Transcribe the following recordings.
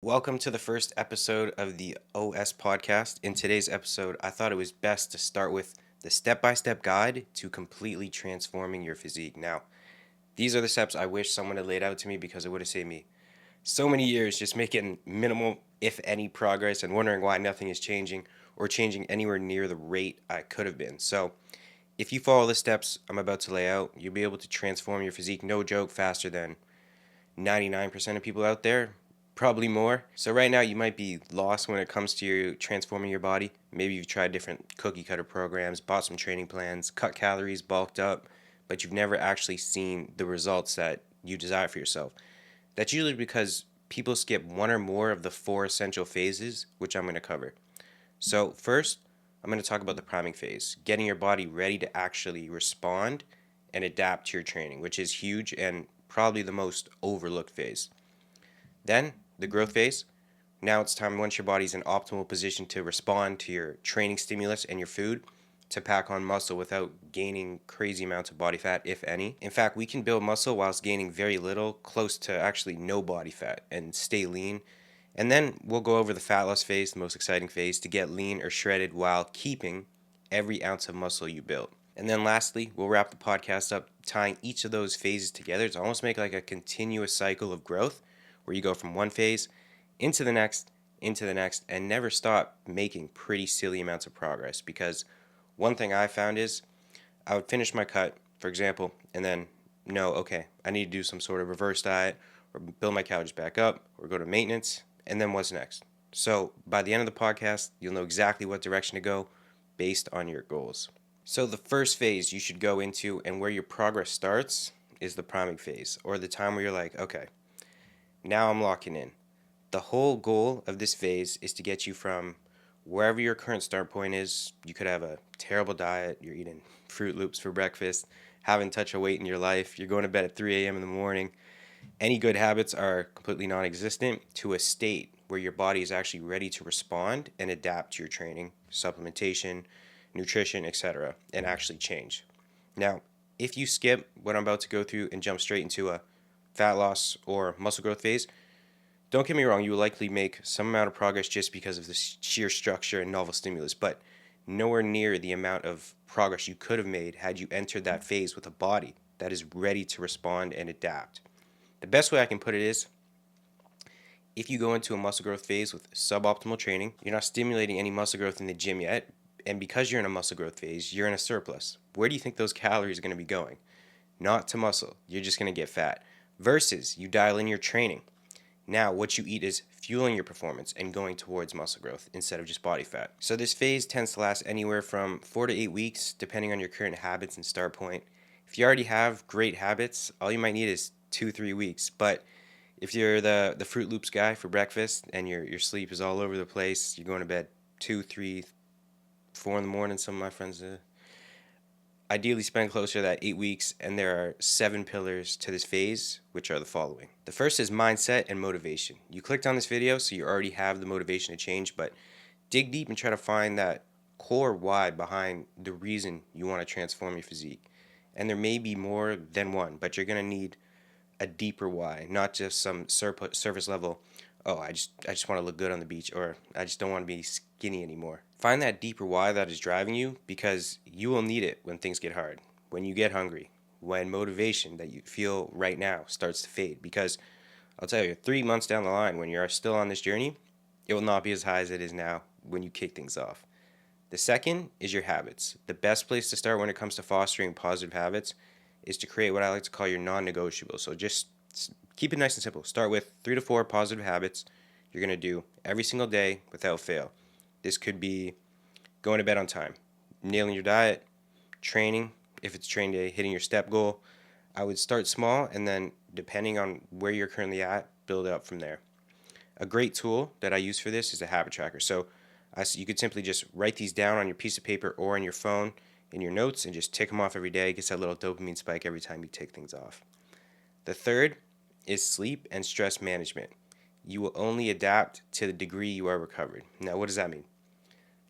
Welcome to the first episode of the OS podcast. In today's episode, I thought it was best to start with the step by step guide to completely transforming your physique. Now, these are the steps I wish someone had laid out to me because it would have saved me so many years just making minimal, if any, progress and wondering why nothing is changing or changing anywhere near the rate I could have been. So, if you follow the steps I'm about to lay out, you'll be able to transform your physique, no joke, faster than 99% of people out there, probably more. So right now you might be lost when it comes to your transforming your body. Maybe you've tried different cookie cutter programs, bought some training plans, cut calories, bulked up, but you've never actually seen the results that you desire for yourself. That's usually because people skip one or more of the four essential phases, which I'm going to cover. So first, I'm going to talk about the priming phase, getting your body ready to actually respond and adapt to your training, which is huge and probably the most overlooked phase. Then, the growth phase. Now it's time, once your body's in optimal position to respond to your training stimulus and your food, to pack on muscle without gaining crazy amounts of body fat, if any. In fact, we can build muscle whilst gaining very little, close to actually no body fat, and stay lean. And then we'll go over the fat loss phase, the most exciting phase, to get lean or shredded while keeping every ounce of muscle you built. And then lastly, we'll wrap the podcast up tying each of those phases together to almost make like a continuous cycle of growth where you go from one phase into the next, into the next, and never stop making pretty silly amounts of progress. Because one thing I found is I would finish my cut, for example, and then no, okay, I need to do some sort of reverse diet or build my calories back up or go to maintenance, and then what's next? So by the end of the podcast, you'll know exactly what direction to go based on your goals. So the first phase you should go into and where your progress starts is the priming phase, or the time where you're like, okay, now I'm locking in. The whole goal of this phase is to get you from wherever your current start point is. You could have a terrible diet, you're eating Fruit Loops for breakfast, haven't touched a weight in your life, you're going to bed at 3 a.m. in the morning. Any good habits are completely non existent, to a state where your body is actually ready to respond and adapt to your training, supplementation, nutrition, etc., and actually change. Now, if you skip what I'm about to go through and jump straight into a fat loss or muscle growth phase, don't get me wrong, you will likely make some amount of progress just because of the sheer structure and novel stimulus, but nowhere near the amount of progress you could have made had you entered that phase with a body that is ready to respond and adapt. The best way I can put it is, if you go into a muscle growth phase with suboptimal training, you're not stimulating any muscle growth in the gym yet, and because you're in a muscle growth phase, you're in a surplus. Where do you think those calories are going to be going? Not to muscle. You're just going to get fat. Versus you dial in your training. Now, what you eat is fueling your performance and going towards muscle growth instead of just body fat. So, this phase tends to last anywhere from 4 to 8 weeks, depending on your current habits and start point. If you already have great habits, all you might need is 2-3 weeks. But if you're the Fruit Loops guy for breakfast and your sleep is all over the place, you're going to bed 2, 3, 4 in the morning. Some of my friends ideally spend closer to that 8 weeks, and there are 7 pillars to this phase, which are the following. The first is mindset and motivation. You clicked on this video, so you already have the motivation to change, but dig deep and try to find that core why behind the reason you want to transform your physique. And there may be more than one, but you're going to need a deeper why, not just some surface level, oh, I just want to look good on the beach, or I just don't want to be skinny anymore. Find that deeper why that is driving you, because you will need it when things get hard, when you get hungry, when motivation that you feel right now starts to fade. Because I'll tell you, 3 months down the line, when you're still on this journey, it will not be as high as it is now when you kick things off. The second is your habits. The best place to start when it comes to fostering positive habits is to create what I like to call your non-negotiables. So just keep it nice and simple. Start with 3 to 4 positive habits you're going to do every single day without fail. This could be going to bed on time, nailing your diet, training, if it's train day, hitting your step goal. I would start small, and then depending on where you're currently at, build it up from there. A great tool that I use for this is a habit tracker. So you could simply just write these down on your piece of paper or on your phone in your notes and just tick them off every day. It gets that little dopamine spike every time you tick things off. The third is sleep and stress management. You will only adapt to the degree you are recovered. Now, what does that mean?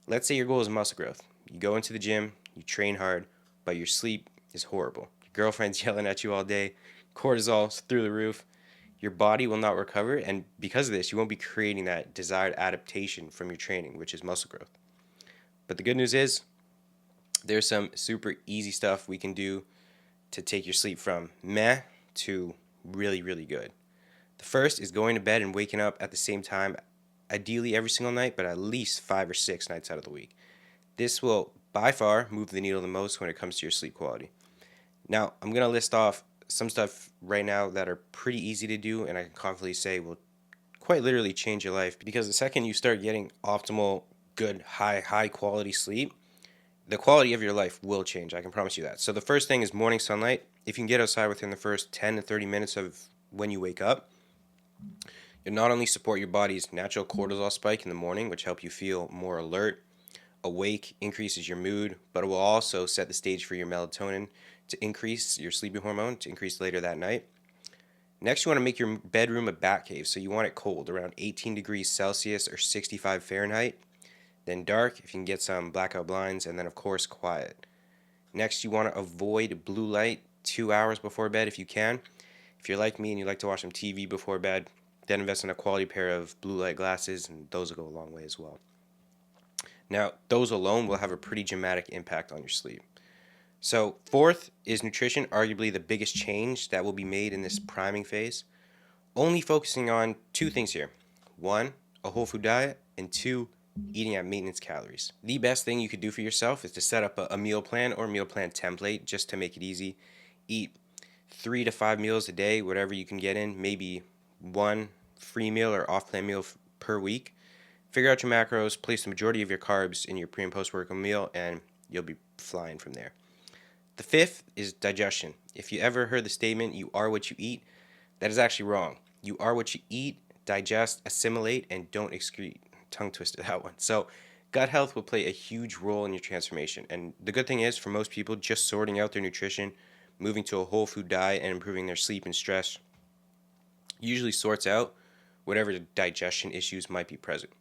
Let's say your goal is muscle growth. You go into the gym, you train hard, but your sleep is horrible. Your girlfriend's yelling at you all day, cortisol's through the roof. your body will not recover, and because of this, you won't be creating that desired adaptation from your training, which is muscle growth. But the good news is, there's some super easy stuff we can do to take your sleep from meh to really, really good. The first is going to bed and waking up at the same time, ideally every single night, but at least 5 or 6 nights out of the week. This will by far move the needle the most when it comes to your sleep quality. Now, I'm going to list off some stuff right now that are pretty easy to do, and I can confidently say will quite literally change your life, because the second you start getting optimal, good, high quality sleep, the quality of your life will change. I can promise you that. So the first thing is morning sunlight. If you can get outside within the first 10 to 30 minutes of when you wake up, you'll not only support your body's natural cortisol spike in the morning, which help you feel more alert, awake, increases your mood, but it will also set the stage for your melatonin to increase, your sleeping hormone to increase later that night. Next, you want to make your bedroom a bat cave, so you want it cold, around 18 degrees Celsius or 65 Fahrenheit. Then dark, if you can get some blackout blinds, and then of course quiet. Next, you want to avoid blue light 2 hours before bed if you can. If you're like me and you like to watch some TV before bed, then invest in a quality pair of blue light glasses, and those will go a long way as well. Now, those alone will have a pretty dramatic impact on your sleep. So, fourth is nutrition, arguably the biggest change that will be made in this priming phase. Only focusing on two things here: one, a whole food diet, and two, eating at maintenance calories. The best thing you could do for yourself is to set up a meal plan or meal plan template just to make it easy. Eat 3 to 5 meals a day, whatever you can get in, maybe one free meal or off plan meal per week. Figure out your macros, place the majority of your carbs in your pre and post workout meal, and you'll be flying from there. The fifth is digestion. If you ever heard the statement, you are what you eat, that is actually wrong. You are what you eat, digest, assimilate, and don't excrete. Tongue twisted, that one. So, gut health will play a huge role in your transformation. And the good thing is, for most people, just sorting out their nutrition, moving to a whole food diet, and improving their sleep and stress usually sorts out whatever digestion issues might be present.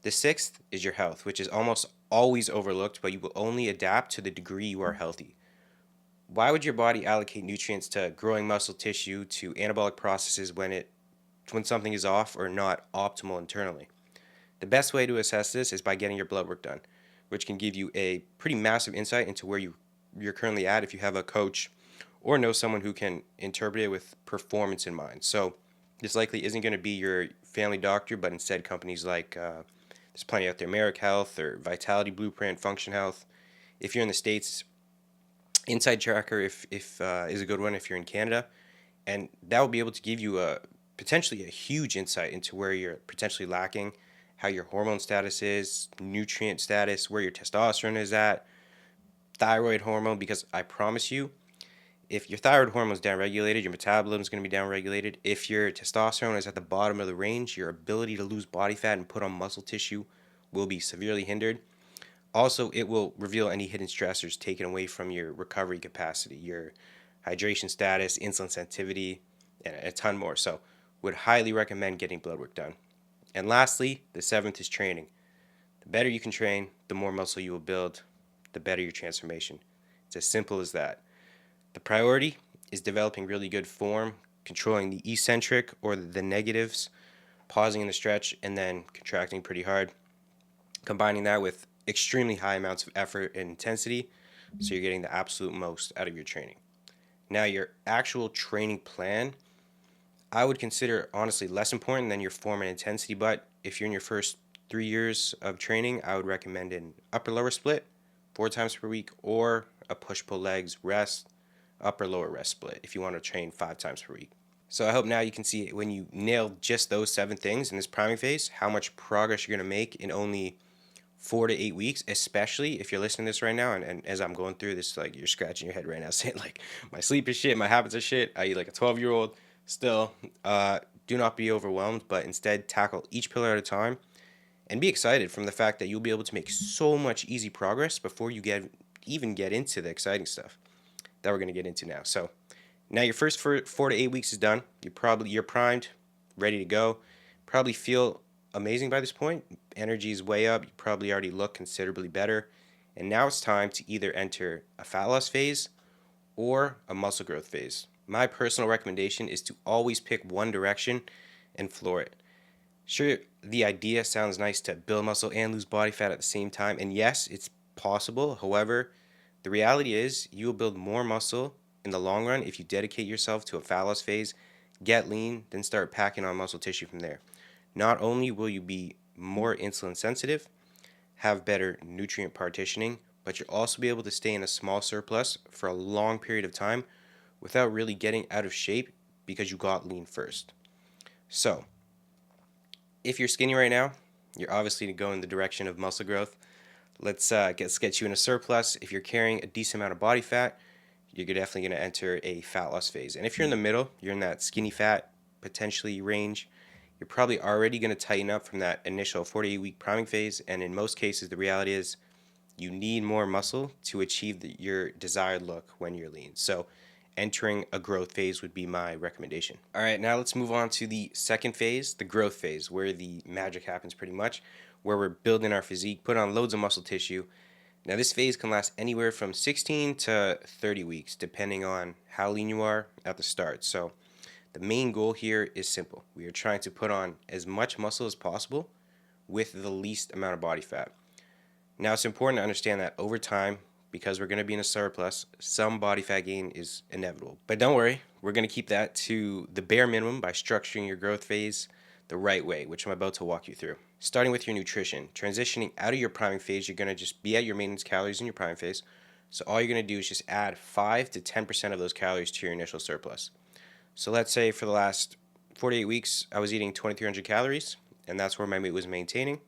The sixth is your health, which is almost always overlooked, but you will only adapt to the degree you are healthy. Why would your body allocate nutrients to growing muscle tissue, to anabolic processes when something is off or not optimal internally? The best way to assess this is by getting your blood work done, which can give you a pretty massive insight into where you're currently at if you have a coach or know someone who can interpret it with performance in mind. So this likely isn't going to be your family doctor, but instead companies like there's plenty out there, Merrick Health or Vitality Blueprint, Function Health. If you're in the States, Inside Tracker if is a good one if you're in Canada, and that will be able to give you potentially a huge insight into where you're potentially lacking, how your hormone status is, nutrient status, where your testosterone is at, thyroid hormone, because I promise you, if your thyroid hormone is downregulated, your metabolism is going to be downregulated. If your testosterone is at the bottom of the range, your ability to lose body fat and put on muscle tissue will be severely hindered. Also, it will reveal any hidden stressors taken away from your recovery capacity, your hydration status, insulin sensitivity, and a ton more. So, would highly recommend getting blood work done. And lastly, the seventh is training. The better you can train, the more muscle you will build, the better your transformation. It's as simple as that. The priority is developing really good form, controlling the eccentric or the negatives, pausing in the stretch, and then contracting pretty hard. Combining that with extremely high amounts of effort and intensity, so you're getting the absolute most out of your training. Now, your actual training plan, I would consider honestly less important than your form and intensity, but if you're in your first 3 years of training, I would recommend an upper lower split 4 times per week, or a push pull legs rest upper lower rest split if you want to train 5 times per week. So I hope now you can see when you nail just those 7 things in this priming phase, how much progress you're going to make in only 4 to 8 weeks, especially if you're listening to this right now, and as I'm going through this, like, you're scratching your head right now saying, like, my sleep is shit, my habits are shit, I eat like a 12-year-old. Still, do not be overwhelmed, but instead tackle each pillar at a time and be excited from the fact that you'll be able to make so much easy progress before you even get into the exciting stuff that we're going to get into now. So now your first 4 to 8 weeks is done. You're primed, ready to go. Probably feel amazing by this point. Energy is way up. You probably already look considerably better. And now it's time to either enter a fat loss phase or a muscle growth phase. my personal recommendation is to always pick one direction and floor it. Sure, the idea sounds nice to build muscle and lose body fat at the same time, and yes, it's possible. However, the reality is you will build more muscle in the long run if you dedicate yourself to a fat loss phase, get lean, then start packing on muscle tissue from there. Not only will you be more insulin sensitive, have better nutrient partitioning, but you'll also be able to stay in a small surplus for a long period of time without really getting out of shape because you got lean first. So, if you're skinny right now, you're obviously going in the direction of muscle growth. Let's get you in a surplus. If you're carrying a decent amount of body fat, you're definitely going to enter a fat loss phase. And if you're in the middle, you're in that skinny fat potentially range, you're probably already going to tighten up from that initial 48-week priming phase. And in most cases, the reality is you need more muscle to achieve your desired look when you're lean. So entering a growth phase would be my recommendation. All right, now let's move on to the second phase, the growth phase, where the magic happens pretty much, where we're building our physique, put on loads of muscle tissue. Now this phase can last anywhere from 16 to 30 weeks, depending on how lean you are at the start. So the main goal here is simple. We are trying to put on as much muscle as possible with the least amount of body fat. Now it's important to understand that over time, because we're going to be in a surplus, some body fat gain is inevitable. But don't worry, we're going to keep that to the bare minimum by structuring your growth phase the right way, which I'm about to walk you through. Starting with your nutrition, transitioning out of your priming phase, you're going to just be at your maintenance calories in your priming phase. So all you're going to do is just add 5 to 10% of those calories to your initial surplus. So let's say for the last 48 weeks, I was eating 2,300 calories, and that's where my weight was maintaining.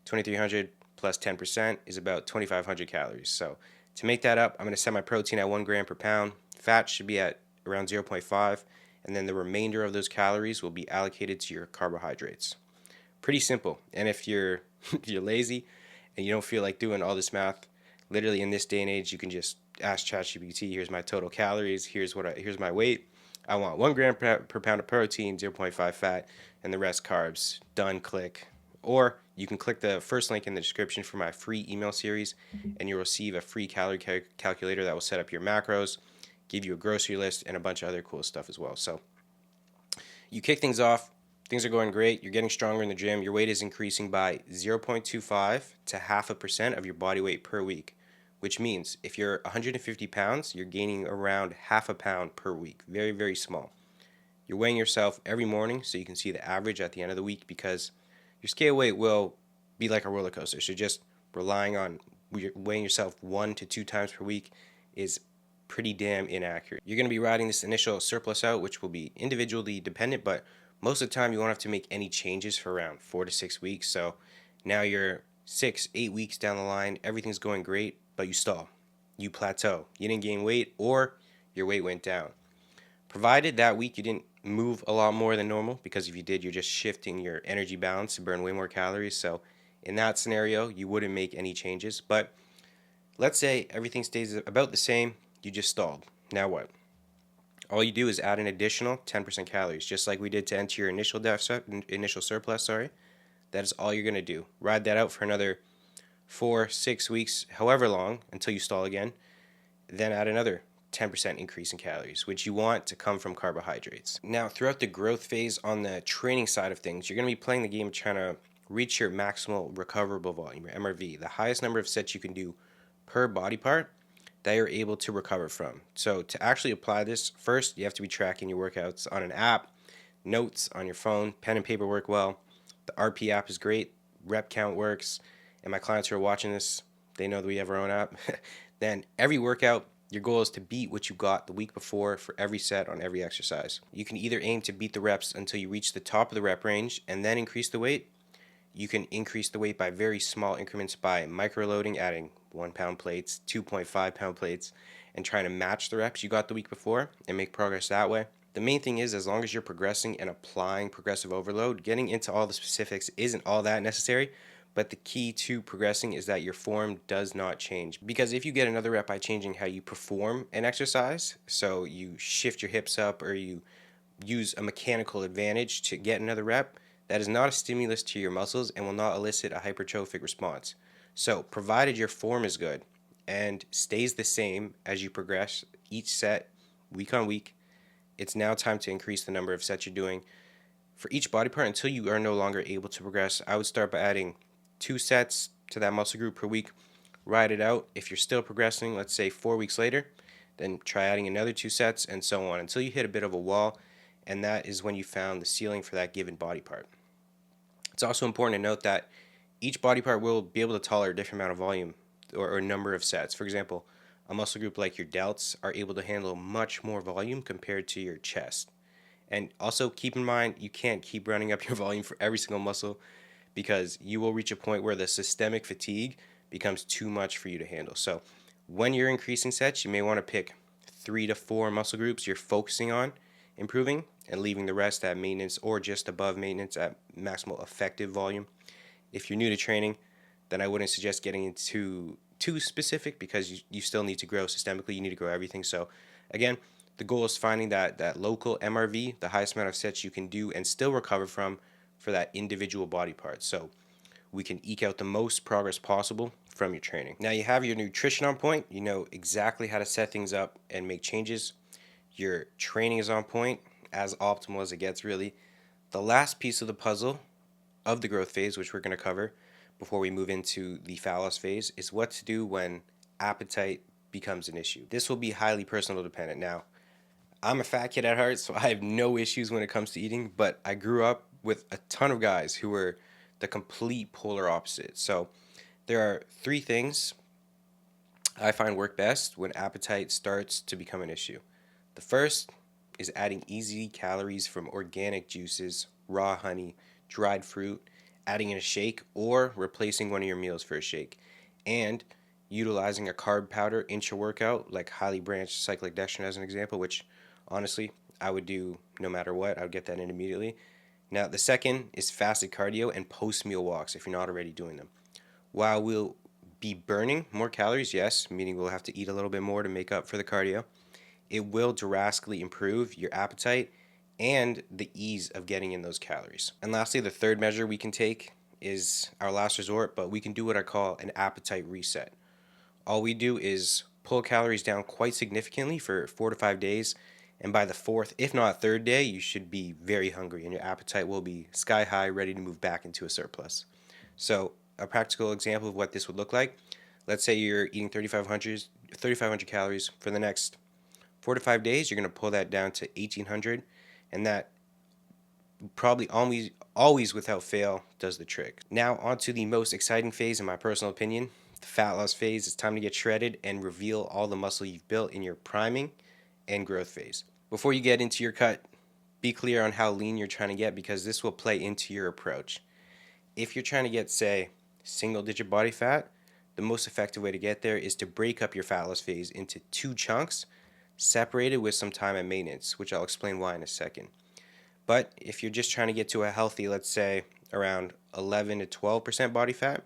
2,300 plus 10% is about 2,500 calories. So to make that up, I'm going to set my protein at 1 gram per pound. Fat should be at around 0.5, and then the remainder of those calories will be allocated to your carbohydrates. Pretty simple. And if you're if you're lazy and you don't feel like doing all this math, literally in this day and age, you can just ask ChatGPT, here's my total calories, here's my weight. I want 1 gram per pound of protein, 0.5 fat, and the rest carbs. Done, click. Or you can click the first link in the description for my free email series, and you'll receive a free calorie calculator that will set up your macros, give you a grocery list, and a bunch of other cool stuff as well. So you kick things off. Things are going great. You're getting stronger in the gym. Your weight is increasing by 0.25 to 0.5% of your body weight per week, which means if you're 150 pounds, you're gaining around 0.5 pound per week. Very, very small. You're weighing yourself every morning so you can see the average at the end of the week because your scale weight will be like a roller coaster. So just relying on weighing yourself 1 to 2 times per week is pretty damn inaccurate. You're going to be riding this initial surplus out, which will be individually dependent, but most of the time you won't have to make any changes for around 4 to 6 weeks. So now you're 6, 8 weeks down the line, everything's going great, but you stall. You plateau. You didn't gain weight or your weight went down. Provided that week you didn't move a lot more than normal, because if you did, you're just shifting your energy balance to burn way more calories. So in that scenario, you wouldn't make any changes. But let's say everything stays about the same, you just stalled. Now what? All you do is add an additional 10% calories, just like we did to enter your initial surplus, sorry. That is all you're going to do. Ride that out for another 4, 6 weeks, however long, until you stall again. Then add another 10% increase in calories, which you want to come from carbohydrates. Now, throughout the growth phase on the training side of things, you're going to be playing the game trying to reach your maximal recoverable volume, your MRV, the highest number of sets you can do per body part that you're able to recover from. So to actually apply this, first you have to be tracking your workouts on an app, notes on your phone, pen and paper work well. The RP app is great, rep count works, and my clients who are watching this, they know that we have our own app. Then every workout, your goal is to beat what you got the week before for every set on every exercise. You can either aim to beat the reps until you reach the top of the rep range and then increase the weight. You can increase the weight by very small increments by microloading, adding 1 pound plates, 2.5 pound plates, and trying to match the reps you got the week before and make progress that way. The main thing is, as long as you're progressing and applying progressive overload, getting into all the specifics isn't all that necessary, but the key to progressing is that your form does not change. Because if you get another rep by changing how you perform an exercise, so you shift your hips up or you use a mechanical advantage to get another rep, that is not a stimulus to your muscles and will not elicit a hypertrophic response. So, provided your form is good and stays the same as you progress each set week on week, it's now time to increase the number of sets you're doing for each body part until you are no longer able to progress. I would start by adding 2 sets to that muscle group per week, ride it out. If you're still progressing, let's say 4 weeks later, then try adding another 2 sets and so on until you hit a bit of a wall, and that is when you found the ceiling for that given body part. It's also important to note that each body part will be able to tolerate a different amount of volume or number of sets. For example, a muscle group like your delts are able to handle much more volume compared to your chest. And also keep in mind, you can't keep running up your volume for every single muscle because you will reach a point where the systemic fatigue becomes too much for you to handle. So when you're increasing sets, you may want to pick 3 to 4 muscle groups you're focusing on improving and leaving the rest at maintenance or just above maintenance at maximal effective volume. If you're new to training, then I wouldn't suggest getting into too specific because you still need to grow systemically. You need to grow everything. So again, the goal is finding that local MRV, the highest amount of sets you can do and still recover from for that individual body part. So we can eke out the most progress possible from your training. Now you have your nutrition on point. You know exactly how to set things up and make changes. Your training is on point, as optimal as it gets, really. The last piece of the puzzle of the growth phase, which we're going to cover before we move into the fat loss phase, is what to do when appetite becomes an issue. This will be highly personal dependent. Now, I'm a fat kid at heart, so I have no issues when it comes to eating, but I grew up with a ton of guys who were the complete polar opposite. So there are 3 things I find work best when appetite starts to become an issue. The first is adding easy calories from organic juices, raw honey, dried fruit, adding in a shake, or replacing one of your meals for a shake, and utilizing a carb powder intra-workout, like highly branched cyclic dextrin as an example, which honestly I would do no matter what. I would get that in immediately. Now, the second is fasted cardio and post-meal walks if you're not already doing them. While we'll be burning more calories, yes, meaning we'll have to eat a little bit more to make up for the cardio, it will drastically improve your appetite and the ease of getting in those calories. And lastly, the third measure we can take is our last resort, but we can do what I call an appetite reset. All we do is pull calories down quite significantly for 4 to 5 days, and by the fourth, if not third day, you should be very hungry and your appetite will be sky high, ready to move back into a surplus. So a practical example of what this would look like, let's say you're eating 3,500 calories for the next 4 to 5 days. You're going to pull that down to 1,800, and that probably always without fail does the trick. Now on to the most exciting phase in my personal opinion, the fat loss phase. It's time to get shredded and reveal all the muscle you've built in your priming and growth phase. Before you get into your cut, be clear on how lean you're trying to get because this will play into your approach. If you're trying to get, say, single digit body fat, the most effective way to get there is to break up your fat loss phase into 2 chunks separated with some time at maintenance, which I'll explain why in a second. But if you're just trying to get to a healthy, let's say around 11 to 12% body fat,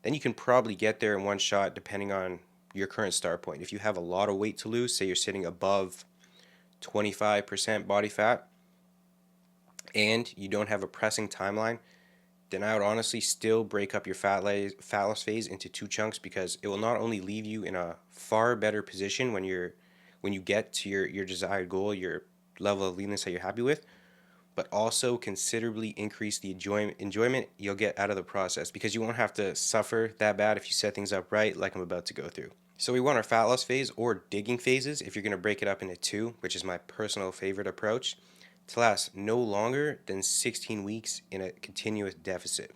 then you can probably get there in one shot depending on your current start point. If you have a lot of weight to lose, say you're sitting above 25% body fat and you don't have a pressing timeline, then I would honestly still break up your fat loss phase into 2 chunks because it will not only leave you in a far better position when you get to your desired goal, your level of leanness that you're happy with, but also considerably increase the enjoyment you'll get out of the process because you won't have to suffer that bad if you set things up right like I'm about to go through. So we want our fat loss phase or digging phases, if you're going to break it up into 2, which is my personal favorite approach, to last no longer than 16 weeks in a continuous deficit.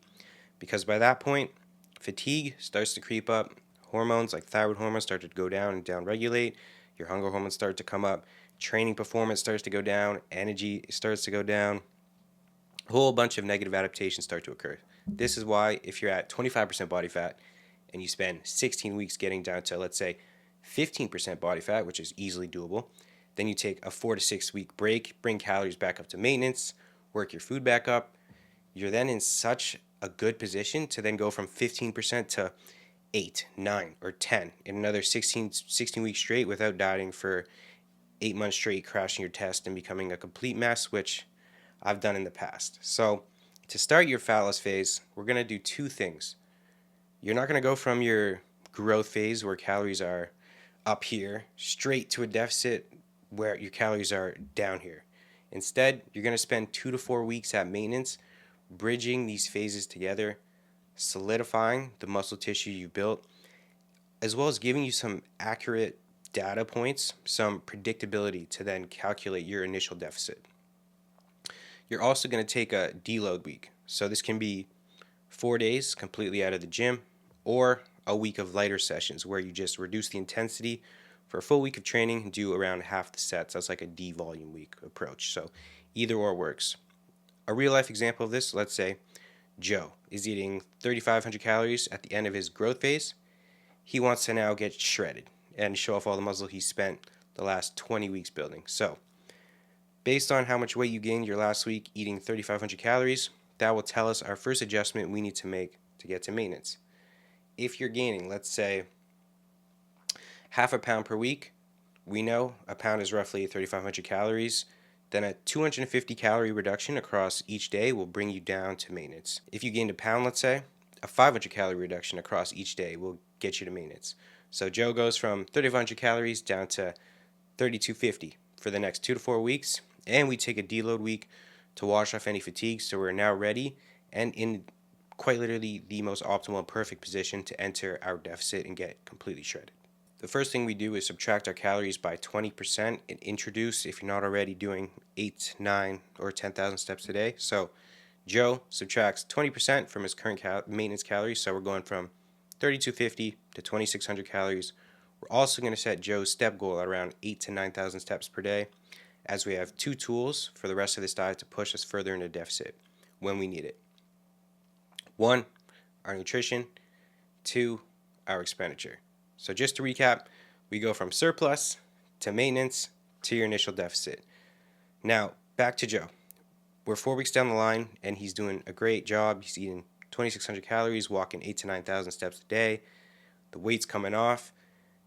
Because by that point, fatigue starts to creep up, hormones like thyroid hormones start to go down and down-regulate, your hunger hormones start to come up, training performance starts to go down, energy starts to go down, a whole bunch of negative adaptations start to occur. This is why if you're at 25% body fat and you spend 16 weeks getting down to, let's say, 15% body fat, which is easily doable, then you take a 4 to 6 week break, bring calories back up to maintenance, work your food back up. You're then in such a good position to then go from 15% to 8, 9, or 10 in another 16 weeks straight without dieting for 8 months straight, crashing your test and becoming a complete mess, which I've done in the past. So to start your fat loss phase, we're going to do 2 things. You're not going to go from your growth phase where calories are up here straight to a deficit where your calories are down here. Instead, you're going to spend 2 to 4 weeks at maintenance, bridging these phases together, solidifying the muscle tissue you've built, as well as giving you some accurate data points, some predictability to then calculate your initial deficit. You're also going to take a deload week. So this can be 4 days completely out of the gym, or a week of lighter sessions where you just reduce the intensity for a full week of training and do around half the sets. That's like a D volume week approach. So either or works. A real life example of this, let's say Joe is eating 3,500 calories at the end of his growth phase. He wants to now get shredded and show off all the muscle he spent the last 20 weeks building. So based on how much weight you gained your last week eating 3,500 calories, that will tell us our first adjustment we need to make to get to maintenance. If you're gaining, let's say, half a pound per week, we know a pound is roughly 3,500 calories. Then a 250 calorie reduction across each day will bring you down to maintenance. If you gained a pound, let's say, a 500 calorie reduction across each day will get you to maintenance. So Joe goes from 3,500 calories down to 3,250 for the next 2 to 4 weeks, and we take a deload week to wash off any fatigue, so we're now ready and in quite literally the most optimal and perfect position to enter our deficit and get completely shredded. The first thing we do is subtract our calories by 20% and introduce, if you're not already doing 8, 9, or 10,000 steps a day. So Joe subtracts 20% from his current maintenance calories, so we're going from 3,250 to 2,600 calories. We're also going to set Joe's step goal at around 8 to 9,000 steps per day, as we have two tools for the rest of this diet to push us further into deficit when we need it. 1, our nutrition. 2, our expenditure. So just to recap, we go from surplus to maintenance to your initial deficit. Now, back to Joe. We're 4 weeks down the line, and he's doing a great job. He's eating 2,600 calories, walking 8 to 9,000 steps a day. The weight's coming off.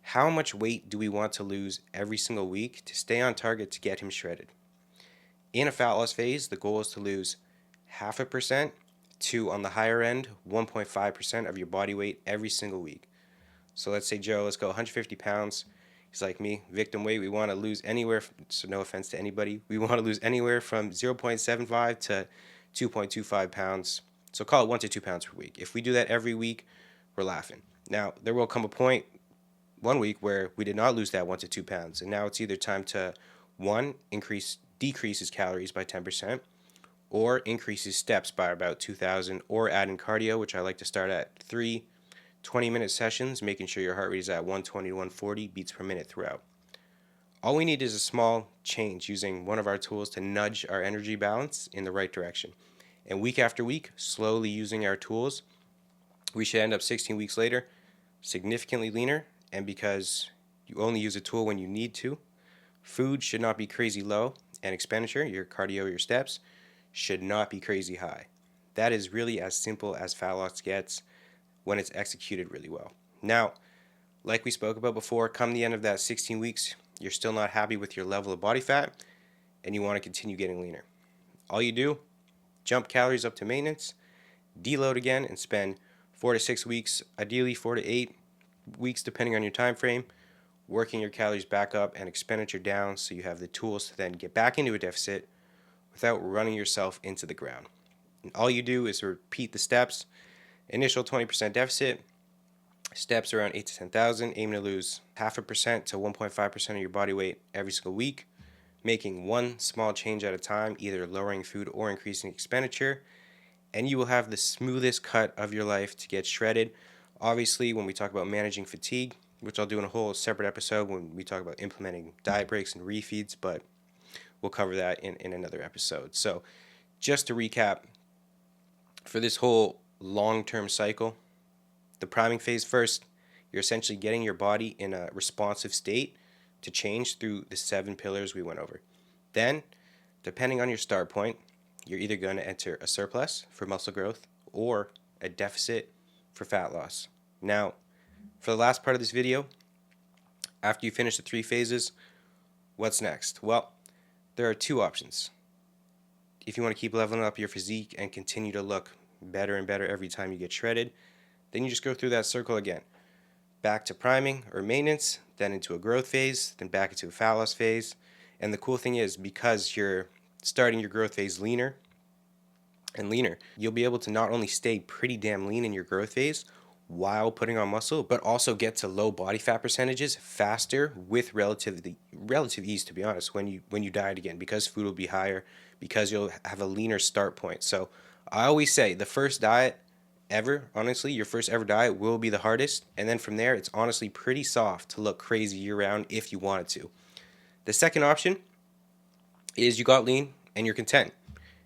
How much weight do we want to lose every single week to stay on target to get him shredded? In a fat loss phase, the goal is to lose 0.5% to, on the higher end, 1.5% of your body weight every single week. So let's say Joe, let's go 150 pounds. He's like me, victim weight. We want to lose anywhere, so no offense to anybody, we want to lose anywhere from 0.75 to 2.25 pounds. So call it 1 to 2 pounds per week. If we do that every week, we're laughing. Now, there will come a point, one week, where we did not lose that 1 to 2 pounds. And now it's either time to, 1, decrease his calories by 10%, or increase his steps by about 2,000, or add in cardio, which I like to start at 3 20-minute sessions, making sure your heart rate is at 120 to 140 beats per minute throughout. All we need is a small change using one of our tools to nudge our energy balance in the right direction. And week after week, slowly using our tools, we should end up 16 weeks later significantly leaner. And because you only use a tool when you need to, food should not be crazy low, and expenditure, your cardio, your steps, should not be crazy high. That is really as simple as fat loss gets when it's executed really well. Now, like we spoke about before, come the end of that 16 weeks, you're still not happy with your level of body fat, and you want to continue getting leaner. All you do, jump calories up to maintenance, deload again, and spend 4 to 6 weeks, ideally 4 to 8 weeks depending on your time frame, working your calories back up and expenditure down so you have the tools to then get back into a deficit without running yourself into the ground. And all you do is repeat the steps. Initial 20% deficit, steps around 8 to 10,000, aiming to lose 0.5% to 1.5% of your body weight every single week, making one small change at a time, either lowering food or increasing expenditure, and you will have the smoothest cut of your life to get shredded. Obviously, when we talk about managing fatigue, which I'll do in a whole separate episode when we talk about implementing diet breaks and refeeds, but we'll cover that in another episode. So just to recap, for this whole long-term cycle, the priming phase first, you're essentially getting your body in a responsive state to change through the 7 pillars we went over. Then, depending on your start point, you're either going to enter a surplus for muscle growth or a deficit for fat loss. Now, for the last part of this video, after you finish the 3 phases, what's next? Well, there are 2 options. If you want to keep leveling up your physique and continue to look better and better every time you get shredded, then you just go through that circle again. Back to priming or maintenance, then into a growth phase, then back into a fat loss phase. And the cool thing is, because you're starting your growth phase leaner and leaner, you'll be able to not only stay pretty damn lean in your growth phase while putting on muscle, but also get to low body fat percentages faster with relative ease, to be honest, when you diet again, because food will be higher, because you'll have a leaner start point. So I always say the first diet ever, honestly, your first ever diet will be the hardest, and then from there it's honestly pretty soft to look crazy year round if you wanted to. The second option is you got lean and you're content.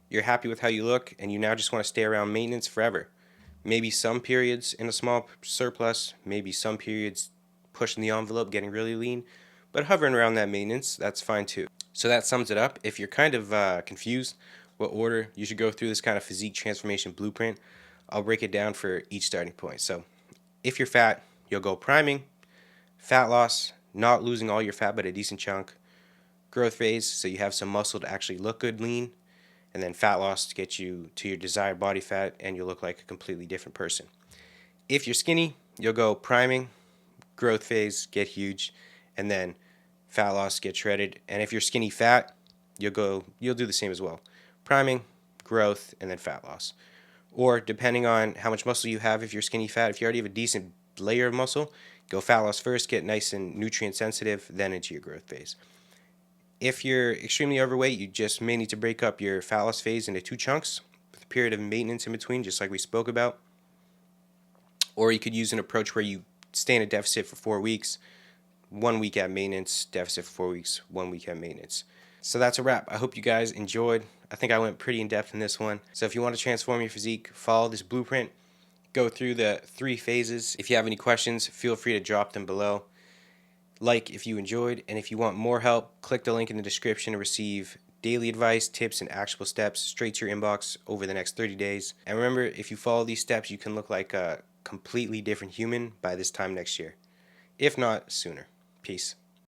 You're happy with how you look and you now just want to stay around maintenance forever. Maybe some periods in a small surplus, maybe some periods pushing the envelope, getting really lean, but hovering around that maintenance, that's fine too. So that sums it up. If you're kind of confused what order you should go through this kind of physique transformation blueprint, I'll break it down for each starting point. So if you're fat, you'll go priming, fat loss, not losing all your fat but a decent chunk, growth phase, so you have some muscle to actually look good lean, and then fat loss to get you to your desired body fat and you'll look like a completely different person. If you're skinny, you'll go priming, growth phase, get huge, and then fat loss, get shredded. And if you're skinny fat, you'll do the same as well. Priming, growth, and then fat loss. Or depending on how much muscle you have, if you're skinny fat, if you already have a decent layer of muscle, go fat loss first, get nice and nutrient sensitive, then into your growth phase. If you're extremely overweight, you just may need to break up your fat loss phase into 2 chunks with a period of maintenance in between, just like we spoke about. Or you could use an approach where you stay in a deficit for 4 weeks, 1 week at maintenance, deficit for 4 weeks, 1 week at maintenance. So that's a wrap. I hope you guys enjoyed. I think I went pretty in depth in this one. So if you want to transform your physique, follow this blueprint, go through the 3 phases. If you have any questions, feel free to drop them below. Like if you enjoyed, and if you want more help, click the link in the description to receive daily advice, tips, and actionable steps straight to your inbox over the next 30 days. And remember, if you follow these steps, you can look like a completely different human by this time next year. If not, sooner. Peace.